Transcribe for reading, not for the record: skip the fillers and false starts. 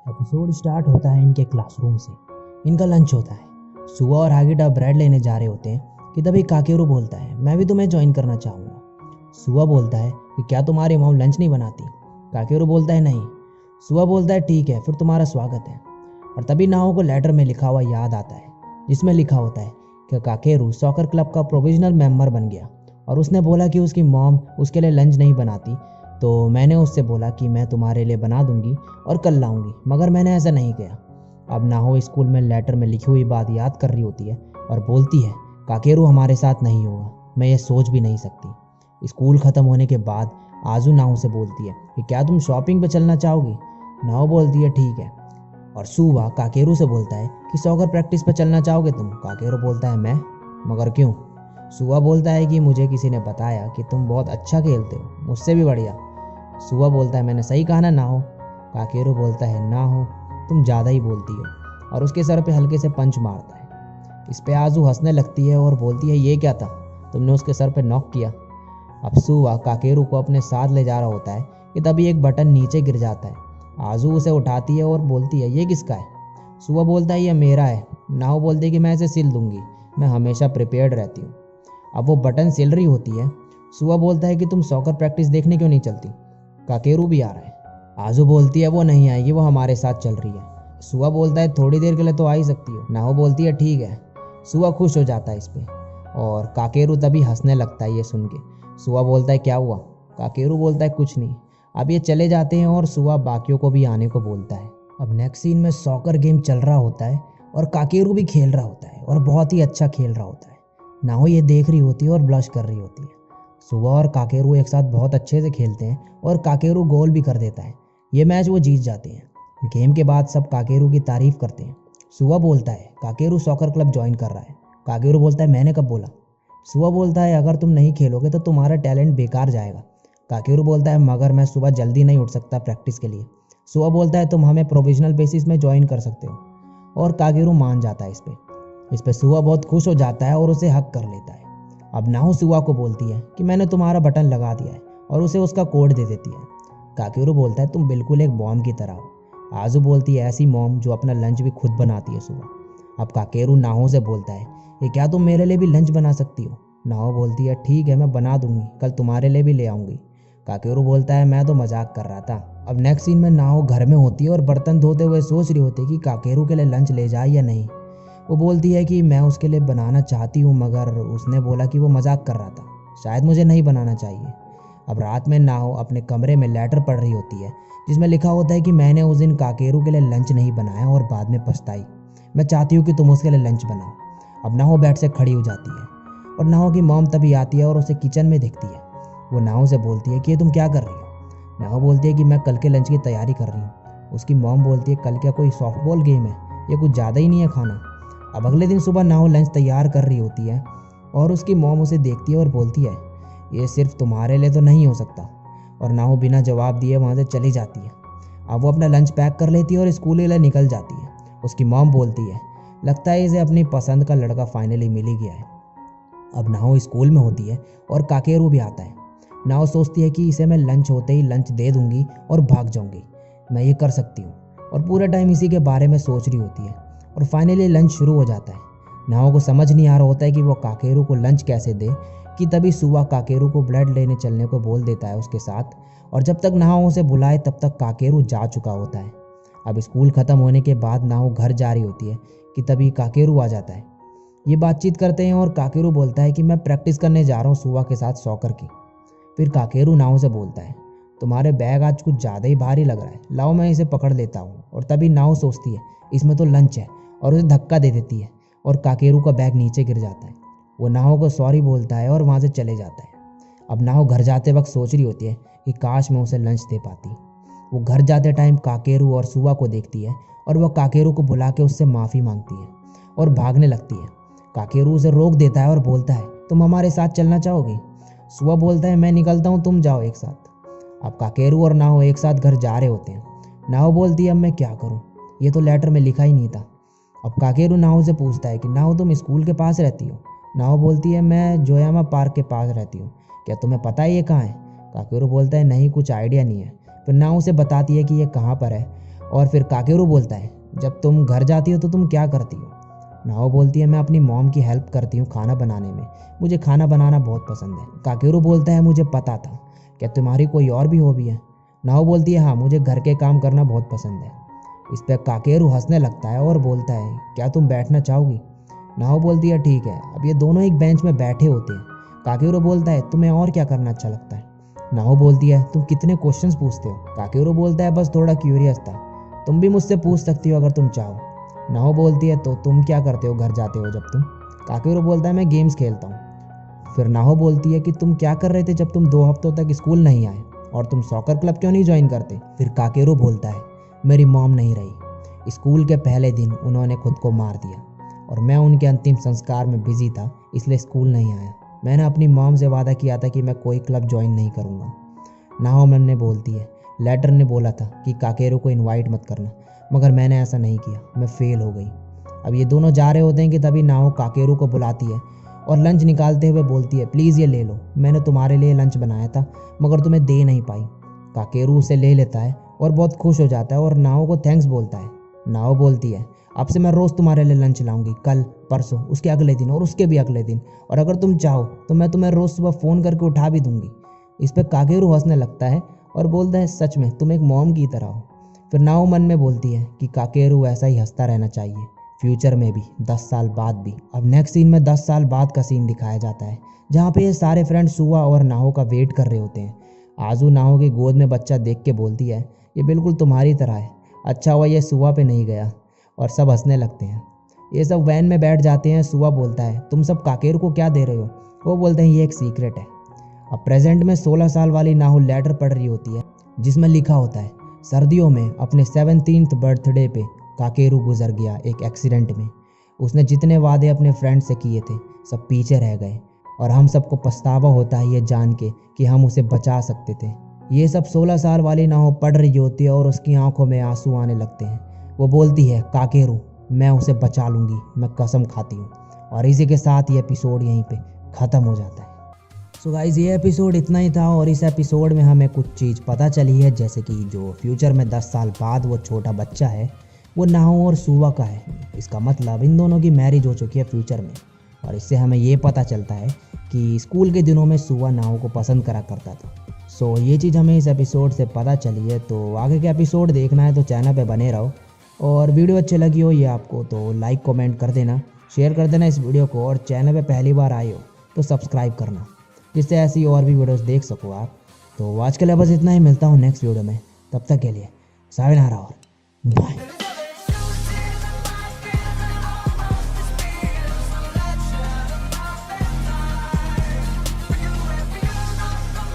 Episode start होता है इनके क्लासरूम से। इनका लंच होता है। सुआ और हागिटा ब्रेड लेने जा रहे होते हैं कि तभी काकेरू बोलता है, मैं भी तुम्हें ज्वाइन करना चाहूँगा। सुआ बोलता है कि क्या तुम्हारी मॉम लंच नहीं बनाती? काकेरू बोलता है नहीं। सुआ बोलता है ठीक है, फिर तुम्हारा स्वागत है। और तभी नाहो को लेटर में लिखा हुआ याद आता है, जिसमें लिखा होता है कि काकेरू सॉकर क्लब का प्रोविजनल मेंबर बन गया और उसने बोला कि उसकी मॉम उसके लिए लंच नहीं बनाती, तो मैंने उससे बोला कि मैं तुम्हारे लिए बना दूंगी और कल लाऊंगी, मगर मैंने ऐसा नहीं किया। अब नाहो स्कूल में लेटर में लिखी हुई बात याद कर रही होती है और बोलती है, काकेरू हमारे साथ नहीं होगा, मैं ये सोच भी नहीं सकती। स्कूल ख़त्म होने के बाद आजू नाहो से बोलती है कि क्या तुम शॉपिंग पे चलना चाहोगी? नाहो बोलती है ठीक है। और सुवा काकेरू से बोलता है कि सॉकर प्रैक्टिस पे चलना चाहोगे तुम? काकेरू बोलता है मैं, मगर क्यों? सुवा बोलता है कि मुझे किसी ने बताया कि तुम बहुत अच्छा खेलते हो, मुझसे भी बढ़िया। सुवा बोलता है मैंने सही कहा ना नाहो? काकेरू बोलता है ना हो, तुम ज़्यादा ही बोलती हो, और उसके सर पे हल्के से पंच मारता है। इस पे आजू हंसने लगती है और बोलती है ये क्या था, तुमने उसके सर पे नॉक किया। अब सुवा काकेरू को अपने साथ ले जा रहा होता है कि तभी एक बटन नीचे गिर जाता है। आजू उसे उठाती है और बोलती है ये किसका है? सुवा बोलता है ये मेरा है। नाहो बोलती है कि मैं इसे सिल दूंगी, मैं हमेशा प्रिपेयर्ड रहती हूँ। अब वो बटन सिल रही होती है। सुवा बोलता है कि तुम सॉकर प्रैक्टिस देखने क्यों नहीं चलती? काकेरू भी आ रहा है। आजू बोलती है वो नहीं आएगी, वो हमारे साथ चल रही है। सुआ बोलता है थोड़ी देर के लिए तो आ ही सकती हो। नाहो बोलती है ठीक है। सुआ खुश हो जाता है इस पे, और काकेरू तभी हंसने लगता है ये सुन के। सुआ बोलता है क्या हुआ? काकेरू बोलता है कुछ नहीं। अब ये चले जाते हैं और सुआ बाकियों को भी आने को बोलता है। अब नेक्स्ट सीन में सॉकर गेम चल रहा होता है और काकेरू भी खेल रहा होता है और बहुत ही अच्छा खेल रहा होता है। नाहो ये देख रही होती है और ब्लश कर रही होती है। सुआ और काकेरू एक साथ बहुत अच्छे से खेलते हैं और काकेरू गोल भी कर देता है। ये मैच वो जीत जाते हैं। गेम के बाद सब काकेरू की तारीफ करते हैं। सुआ बोलता है काकेरू सॉकर क्लब ज्वाइन कर रहा है। काकेरू बोलता है मैंने कब बोला? सुआ बोलता है अगर तुम नहीं खेलोगे तो तुम्हारा टैलेंट बेकार जाएगा। काकेरू बोलता है मगर मैं सुबह जल्दी नहीं उठ सकता प्रैक्टिस के लिए। सुआ बोलता है तुम हमें प्रोविजनल बेसिस में ज्वाइन कर सकते हो, और काकेरू मान जाता है इस पे सुआ बहुत खुश हो जाता है और उसे हक कर लेता है। अब नाहो सुआ को बोलती है कि मैंने तुम्हारा बटन लगा दिया है, और उसे उसका कोड दे देती है। काकेरू बोलता है तुम बिल्कुल एक मॉम की तरह हो। आजू बोलती है ऐसी मॉम जो अपना लंच भी खुद बनाती है सुबह। अब काकेरू नाहो से बोलता है ये क्या तुम मेरे लिए भी लंच बना सकती हो? नाहो बोलती है ठीक है मैं बना दूंगी, कल तुम्हारे लिए भी ले आऊंगी। काकेरू बोलता है मैं तो मजाक कर रहा था। अब नेक्स्ट सीन में नाहो घर में होती है और बर्तन धोते हुए सोच रही होती है कि काकेरू के लिए लंच ले जाए या नहीं। वो बोलती है कि मैं उसके लिए बनाना चाहती हूँ, मगर उसने बोला कि वो मजाक कर रहा था, शायद मुझे नहीं बनाना चाहिए। अब रात में नाहो अपने कमरे में लेटर पढ़ रही होती है, जिसमें लिखा होता है कि मैंने उस दिन काकेरू के लिए लंच नहीं बनाया और बाद में पछताई। मैं चाहती हूँ कि तुम उसके लिए लंच बनाओ। अब नाहो बेड से खड़ी हो जाती है और नाहो की मॉम तभी आती है और उसे किचन में देखती है। वो नाहो से बोलती है कि ये तुम क्या कर रही हो? नाहो बोलती है कि मैं कल के लंच की तैयारी कर रही हूँ। उसकी मॉम बोलती है कल क्या कोई सॉफ्टबॉल गेम है? ये कुछ ज़्यादा ही नहीं है खाना। अब अगले दिन सुबह नाहो लंच तैयार कर रही होती है और उसकी मॉम उसे देखती है और बोलती है ये सिर्फ तुम्हारे लिए तो नहीं हो सकता, और नाहो बिना जवाब दिए वहाँ से चली जाती है। अब वो अपना लंच पैक कर लेती है और स्कूल के लिए निकल जाती है। उसकी मॉम बोलती है लगता है इसे अपनी पसंद का लड़का फाइनली मिल ही गया है। अब नाहो स्कूल में होती है और काकेरू भी आता है। नाहो सोचती है कि इसे मैं लंच होते ही लंच दे दूंगी और भाग जाऊंगी, मैं ये कर सकती हूँ, और पूरे टाइम इसी के बारे में सोच रही होती है। और फाइनली लंच शुरू हो जाता है। नाहो को समझ नहीं आ रहा होता है कि वो काकेरू को लंच कैसे दे, कि तभी सुआ काकेरू को ब्लड लेने चलने को बोल देता है उसके साथ, और जब तक नाहो उसे बुलाए तब तक काकेरू जा चुका होता है। अब स्कूल ख़त्म होने के बाद नाहो घर जा रही होती है कि तभी काकेरू आ जाता है। ये बातचीत करते हैं और काकेरू बोलता है कि मैं प्रैक्टिस करने जा रहा हूँ सुआ के साथ सॉकर की। फिर काकेरू नाहो से बोलता है तुम्हारे बैग आज कुछ ज़्यादा ही भारी लग रहा है, लाओ मैं इसे पकड़ लेता हूँ। और तभी नाहो सोचती है इसमें तो लंच है, और उसे धक्का दे देती है और काकेरू का बैग नीचे गिर जाता है। वो नाहो को सॉरी बोलता है और वहाँ से चले जाता है। अब नाहो घर जाते वक्त सोच रही होती है कि काश मैं उसे लंच दे पाती। वो घर जाते टाइम काकेरू और सुआ को देखती है और वह काकेरू को बुला के उससे माफ़ी मांगती है और भागने लगती है। काकेरू उसे रोक देता है और बोलता है तुम हमारे साथ चलना चाहोगी? सुआ बोलता है मैं निकलता हूँ, तुम जाओ एक साथ। अब काकेरू और नाहो एक साथ घर जा रहे होते हैं। नाहो बोलती है अब मैं क्या करूँ, ये तो लेटर में लिखा ही नहीं था। अब काकेरू नाहो से पूछता है कि नाहो तुम स्कूल के पास रहती हो? नाहो बोलती है मैं जोयामा पार्क के पास रहती हूँ, क्या तुम्हें पता है ये कहाँ है? काकेरू बोलता है नहीं, कुछ आइडिया नहीं है। फिर नाहो उसे बताती है कि ये कहाँ पर है, और फिर काकेरू बोलता है, जब तुम घर जाती हो तो तुम क्या करती हो? नाओ बोलती है, मैं अपनी मॉम की हेल्प करती हूँ खाना बनाने में, मुझे खाना बनाना बहुत पसंद है। काकेरू बोलता है, मुझे पता था, क्या तुम्हारी कोई और भी हॉबी है? नाओ बोलती है, हाँ, मुझे घर के काम करना बहुत पसंद है। इस पर काकेरू हंसने लगता है और बोलता है, क्या तुम बैठना चाहोगी? नाओ बोलती है, ठीक है। अब ये दोनों एक बेंच में बैठे होते हैं। काकेरू बोलता है, तुम्हें और क्या करना अच्छा लगता है? नाओ बोलती है, तुम कितने क्वेश्चंस पूछते हो? काकेरू बोलता है, बस थोड़ा क्यूरियस था, तुम भी मुझसे पूछ सकती हो अगर तुम चाहो। नाओ बोलती है, तो तुम क्या करते हो घर जाते हो जब तुम? काकेरू बोलता है, मैं गेम्स खेलता हूँ। फिर नाहो बोलती है कि तुम क्या कर रहे थे जब तुम 2 हफ्तों तक स्कूल नहीं आए, और तुम सॉकर क्लब क्यों नहीं ज्वाइन करते? फिर काकेरू बोलता है, मेरी मॉम नहीं रही, स्कूल के पहले दिन उन्होंने खुद को मार दिया और मैं उनके अंतिम संस्कार में बिजी था, इसलिए स्कूल नहीं आया। मैंने अपनी मॉम से वादा किया था कि मैं कोई क्लब ज्वाइन नहीं करूँगा। नाहो ने बोलती है, लेटर ने बोला था कि काकेरू को इनवाइट मत करना, मगर मैंने ऐसा नहीं किया, मैं फेल हो गई। अब ये दोनों जा रहे होते हैं कि तभी नाहो काकेरू को बुलाती है और लंच निकालते हुए बोलती है, प्लीज़ ये ले लो, मैंने तुम्हारे लिए लंच बनाया था मगर तुम्हें दे नहीं पाई। काकेरू उसे ले लेता है और बहुत खुश हो जाता है और नाहो को थैंक्स बोलता है। नाहो बोलती है, अब से मैं रोज़ तुम्हारे लिए लंच लाऊंगी, कल, परसों, उसके अगले दिन और उसके भी अगले दिन, और अगर तुम चाहो तो मैं तुम्हें रोज़ सुबह फ़ोन करके उठा भी दूंगी। इस पर काकेरू हंसने लगता है और बोलता है, सच में तुम एक मॉम की तरह हो। फिर नाओ मन में बोलती है कि काकेरू ऐसा ही हंसता रहना चाहिए, फ्यूचर में भी, 10 साल बाद भी। अब नेक्स्ट सीन में 10 साल बाद का सीन दिखाया जाता है, जहाँ पे ये सारे फ्रेंड सुआ और नाहो का वेट कर रहे होते हैं। आजू नाहो की गोद में बच्चा देख के बोलती है, ये बिल्कुल तुम्हारी तरह है, अच्छा हुआ ये सुआ पे नहीं गया। और सब हंसने लगते हैं। ये सब वैन में बैठ जाते हैं। सुआ बोलता है, तुम सब काकेरू को क्या दे रहे हो? वो बोलते हैं, ये एक सीक्रेट है। अब प्रेजेंट में 16 साल वाली नाहो लेटर पढ़ रही होती है, जिसमें लिखा होता है, सर्दियों में अपने 17th बर्थडे पे काकेरू गुजर गया एक एक्सीडेंट में। उसने जितने वादे अपने फ्रेंड से किए थे सब पीछे रह गए और हम सबको पछतावा होता है ये जान के कि हम उसे बचा सकते थे। ये सब 16 साल वाली नाहो पढ़ रही होती है और उसकी आंखों में आंसू आने लगते हैं। वो बोलती है, काकेरू, मैं उसे बचा लूँगी, मैं कसम खाती हूँ। और इसी के साथ ये एपिसोड यहीं पे ख़त्म हो जाता है। सो गाइस, ये एपिसोड इतना ही था और इस एपिसोड में हमें कुछ चीज़ पता चली है, जैसे कि जो फ्यूचर में 10 साल बाद वो छोटा बच्चा है वो नाहो और सुआ का है। इसका मतलब इन दोनों की मैरिज हो चुकी है फ्यूचर में। और इससे हमें ये पता चलता है कि स्कूल के दिनों में सुआ नाहो को पसंद करा करता था। सो ये चीज़ हमें इस एपिसोड से पता चली है। तो आगे के एपिसोड देखना है तो चैनल पे बने रहो, और वीडियो अच्छी लगी हो ये आपको तो लाइक कमेंट कर देना, शेयर कर देना इस वीडियो को, और चैनल पे पहली बार आए हो तो सब्सक्राइब करना, जिससे ऐसी और भी वीडियोस देख सको आप। तो आज के लिए बस इतना ही, मिलता हूँ नेक्स्ट वीडियो में, तब तक के लिए सायोनारा और बाय।